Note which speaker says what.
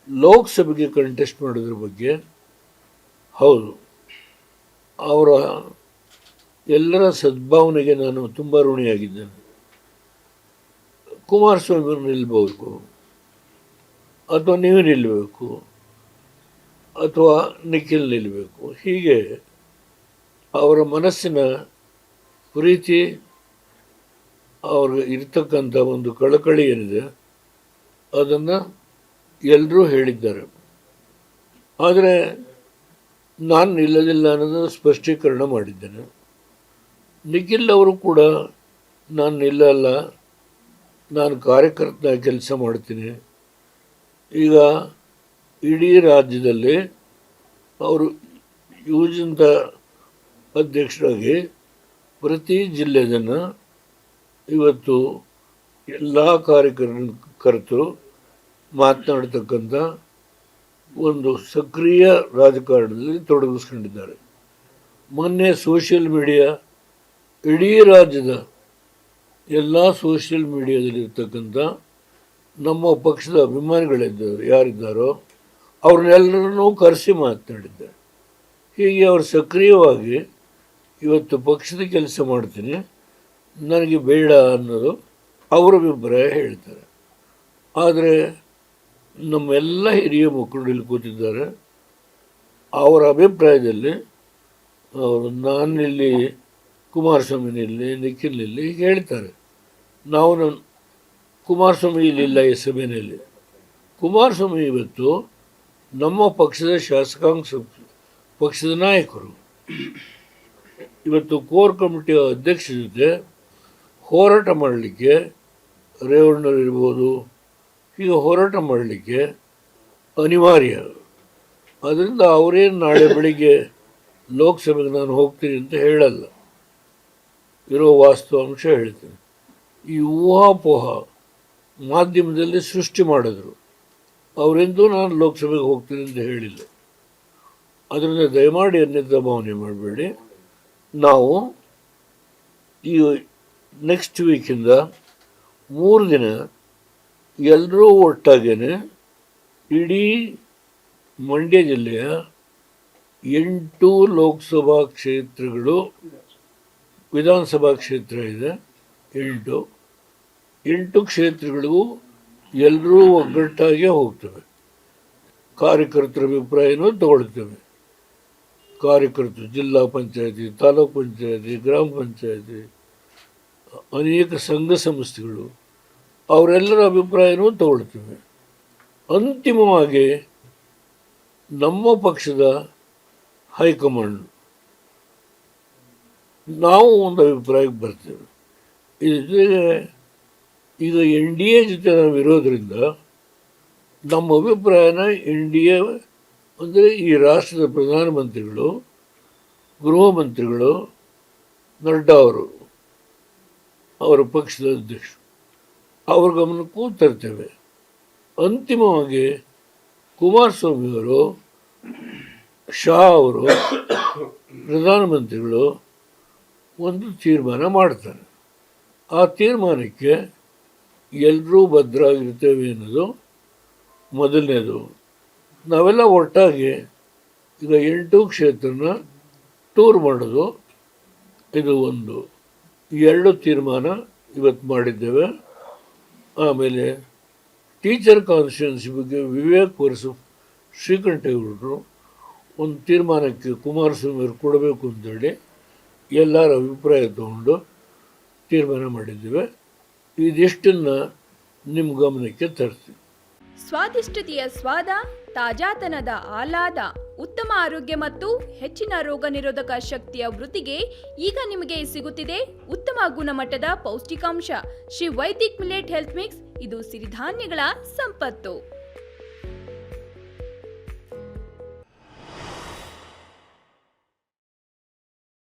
Speaker 1: ಲೋಕಸಭೆಗೆ ಕಂಟೆಸ್ಟ್ ಮಾಡೋದ್ರ ಬಗ್ಗೆ ಹೌದು, ಅವರ ಎಲ್ಲರ ಸದ್ಭಾವನೆಗೆ ನಾನು ತುಂಬ ಋಣಿಯಾಗಿದ್ದೇನೆ. ಕುಮಾರಸ್ವಾಮಿ ನಿಲ್ಲಬೇಕು, ಅಥವಾ ನೀವು ನಿಲ್ಲಬೇಕು, ಅಥವಾ ನಿಖಿಲ್ ನಿಲ್ಲಬೇಕು. ಹೀಗೆ ಅವರ ಮನಸ್ಸಿನ ಪ್ರೀತಿ, ಅವ್ರಿಗೆ ಇರ್ತಕ್ಕಂಥ ಒಂದು ಕಳಕಳಿ ಏನಿದೆ ಅದನ್ನು ಎಲ್ಲರೂ ಹೇಳಿದ್ದಾರೆ. ಆದರೆ ನಾನು ನಿಲ್ಲದಿಲ್ಲ ಅನ್ನೋದನ್ನು ಸ್ಪಷ್ಟೀಕರಣ ಮಾಡಿದ್ದೇನೆ. ನಿಖಿಲ್ ಅವರು ಕೂಡ ನಾನು ನಿಲ್ಲಲ್ಲ, ನಾನು ಕಾರ್ಯಕರ್ತ ಕೆಲಸ ಮಾಡ್ತೀನಿ. ಈಗ ಇಡೀ ರಾಜ್ಯದಲ್ಲಿ ಅವರು ಯುವಜನ ಅಧ್ಯಕ್ಷರಾಗಿ ಪ್ರತಿ ಜಿಲ್ಲೆಯನ್ನು ಇವತ್ತು ಎಲ್ಲ ಕಾರ್ಯಕರ್ತರು ಮಾತನಾಡ್ತಕ್ಕಂಥ ಒಂದು ಸಕ್ರಿಯ ರಾಜಕಾರಣದಲ್ಲಿ ತೊಡಗಿಸ್ಕೊಂಡಿದ್ದಾರೆ. ಮೊನ್ನೆ ಸೋಷಿಯಲ್ ಮೀಡಿಯಾ, ಇಡೀ ರಾಜ್ಯದ ಎಲ್ಲ ಸೋಷಿಯಲ್ ಮೀಡಿಯಾದಲ್ಲಿರ್ತಕ್ಕಂಥ ನಮ್ಮ ಪಕ್ಷದ ಅಭಿಮಾನಿಗಳಿದ್ದಾರೆ, ಯಾರಿದ್ದಾರೋ ಅವ್ರನ್ನೆಲ್ಲರನ್ನೂ ಕರೆಸಿ ಮಾತನಾಡಿದ್ದಾರೆ. ಹೀಗೆ ಅವರು ಸಕ್ರಿಯವಾಗಿ ಇವತ್ತು ಪಕ್ಷದ ಕೆಲಸ ಮಾಡ್ತೀನಿ, ನನಗೆ ಬೇಡ ಅನ್ನೋದು ಅವರ ಅಭಿಪ್ರಾಯ ಹೇಳ್ತಾರೆ. ಆದರೆ ನಮ್ಮೆಲ್ಲ ಹಿರಿಯ ಮುಖಂಡರು ಇಲ್ಲಿ ಕೂತಿದ್ದಾರೆ. ಅವರ ಅಭಿಪ್ರಾಯದಲ್ಲಿ ಅವರು ನಾನಿಲ್ಲಿ, ಕುಮಾರಸ್ವಾಮಿನಲ್ಲಿ, ನಿಖಿಲ್ನಲ್ಲಿ ಹೀಗೆ ಹೇಳ್ತಾರೆ. ನಾವು ಕುಮಾರಸ್ವಾಮಿ ಇಲ್ಲಿಲ್ಲ ಈ ಸಭೆಯಲ್ಲಿ. ಕುಮಾರಸ್ವಾಮಿ ಇವತ್ತು ನಮ್ಮ ಪಕ್ಷದ ಶಾಸಕಾಂಗ ಪಕ್ಷದ ನಾಯಕರು. ಇವತ್ತು ಕೋರ್ ಕಮಿಟಿಯ ಅಧ್ಯಕ್ಷ ಜೊತೆ ಹೋರಾಟ ಮಾಡಲಿಕ್ಕೆ ರೇವಣ್ಣರಿರ್ಬೋದು, ಹೀಗೆ ಹೋರಾಟ ಮಾಡಲಿಕ್ಕೆ ಅನಿವಾರ್ಯ. ಅದರಿಂದ ಅವರೇನು ನಾಳೆ ಬೆಳಿಗ್ಗೆ ಲೋಕಸಭೆಗೆ ನಾನು ಹೋಗ್ತೀನಿ ಅಂತ ಹೇಳಲ್ಲ, ಇರೋ ವಾಸ್ತವಾಂಶ ಹೇಳ್ತೀನಿ. ಈ ಊಹಾಪೋಹ ಮಾಧ್ಯಮದಲ್ಲಿ ಸೃಷ್ಟಿ ಮಾಡಿದ್ರು. ಅವರೆಂದೂ ನಾನು ಲೋಕಸಭೆಗೆ ಹೋಗ್ತೀನಿ ಅಂತ ಹೇಳಿಲ್ಲ. ಅದರಿಂದ ದಯಮಾಡಿ ಅನ್ಯತಾ ಭಾವನೆ ಮಾಡಬೇಡಿ. ನಾವು ಈ ನೆಕ್ಸ್ಟ್ ವೀಕಿಂದ 3 ದಿನ ಎಲ್ಲರೂ ಒಟ್ಟಾಗೇನೆ ಇಡೀ ಮಂಡ್ಯ ಜಿಲ್ಲೆಯ 8 ಲೋಕಸಭಾ ಕ್ಷೇತ್ರಗಳು, ವಿಧಾನಸಭಾ ಕ್ಷೇತ್ರ ಇದೆ 8 ಕ್ಷೇತ್ರಗಳಿಗೂ ಎಲ್ಲರೂ ಒಗ್ಗಟ್ಟಾಗೆ ಹೋಗ್ತವೆ. ಕಾರ್ಯಕರ್ತರ ಅಭಿಪ್ರಾಯನೂ ತಗೊಳ್ತೇವೆ. ಕಾರ್ಯಕರ್ತರು ಜಿಲ್ಲಾ ಪಂಚಾಯತಿ, ತಾಲೂಕು ಪಂಚಾಯತಿ, ಗ್ರಾಮ ಪಂಚಾಯತಿ, ಅನೇಕ ಸಂಘ ಸಂಸ್ಥೆಗಳು, ಅವರೆಲ್ಲರ ಅಭಿಪ್ರಾಯನೂ ತಗೊಳ್ತೇವೆ. ಅಂತಿಮವಾಗಿ ನಮ್ಮ ಪಕ್ಷದ ಹೈಕಮಾಂಡ್ ನಾವು ಒಂದು ಅಭಿಪ್ರಾಯಕ್ಕೆ ಬರ್ತೇವೆ. ಇದ್ರ ಈಗ NDA ಜೊತೆ ನಾವು ಇರೋದರಿಂದ ನಮ್ಮ ಅಭಿಪ್ರಾಯನ NDA ಅಂದರೆ ಈ ರಾಷ್ಟ್ರದ ಪ್ರಧಾನಮಂತ್ರಿಗಳು, ಗೃಹ ಮಂತ್ರಿಗಳು, ನಡ್ಡಾ ಅವರು, ಅವರ ಪಕ್ಷದ ಅಧ್ಯಕ್ಷರು, ಅವ್ರ ಗಮನಕ್ಕೂ ತರ್ತೇವೆ. ಅಂತಿಮವಾಗಿ ಕುಮಾರಸ್ವಾಮಿಯವರು, ಶಾ ಅವರು, ಪ್ರಧಾನಮಂತ್ರಿಗಳು ಒಂದು ತೀರ್ಮಾನ ಮಾಡ್ತಾರೆ. ಆ ತೀರ್ಮಾನಕ್ಕೆ ಎಲ್ಲರೂ ಭದ್ರಾಗಿರ್ತೇವೆ ಅನ್ನೋದು ಮೊದಲನೇದು. ನಾವೆಲ್ಲ ಒಟ್ಟಾಗಿ ಈಗ 8 ಕ್ಷೇತ್ರನ ಟೂರ್ ಮಾಡೋದು ಇದು ಒಂದು. 2 ತೀರ್ಮಾನ ಇವತ್ತು ಮಾಡಿದ್ದೇವೆ. ಆಮೇಲೆ ಟೀಚರ್ ಕಾನ್ಸ್ಟಿಟ್ಯೂನ್ಸಿ ಬಗ್ಗೆ ವಿವೇಕ್ ವರ್ಸು ಶ್ರೀಕಂಠೇಗೌಡರು ಒಂದು ತೀರ್ಮಾನಕ್ಕೆ ಕುಮಾರಸ್ವಾಮಿಯವರು ಕೊಡಬೇಕು ಅಂತೇಳಿ ಎಲ್ಲರ ಅಭಿಪ್ರಾಯ ತಗೊಂಡು ತೀರ್ಮಾನ ಮಾಡಿದ್ದೇವೆ. ಇದಿಷ್ಟನ್ನು ನಿಮ್ಮ ಗಮನಕ್ಕೆ ತರ್ತೀವಿ.
Speaker 2: ಸ್ವಾದಿಷ್ಟತೆಯ ಸ್ವಾದ, ತಾಜಾತನದ ಆಹ್ಲಾದ, ಉತ್ತಮ ಆರೋಗ್ಯ ಮತ್ತು ಹೆಚ್ಚಿನ ರೋಗ ನಿರೋಧಕ ಶಕ್ತಿಯ ವೃದ್ಧಿಗೆ ಈಗ ನಿಮಗೆ ಸಿಗುತ್ತಿದೆ ಉತ್ತಮ ಗುಣಮಟ್ಟದ ಪೌಷ್ಟಿಕಾಂಶ Shri Vaidik millet health mix. ಇದು ಸಿರಿಧಾನ್ಯಗಳ ಸಂಪತ್ತು.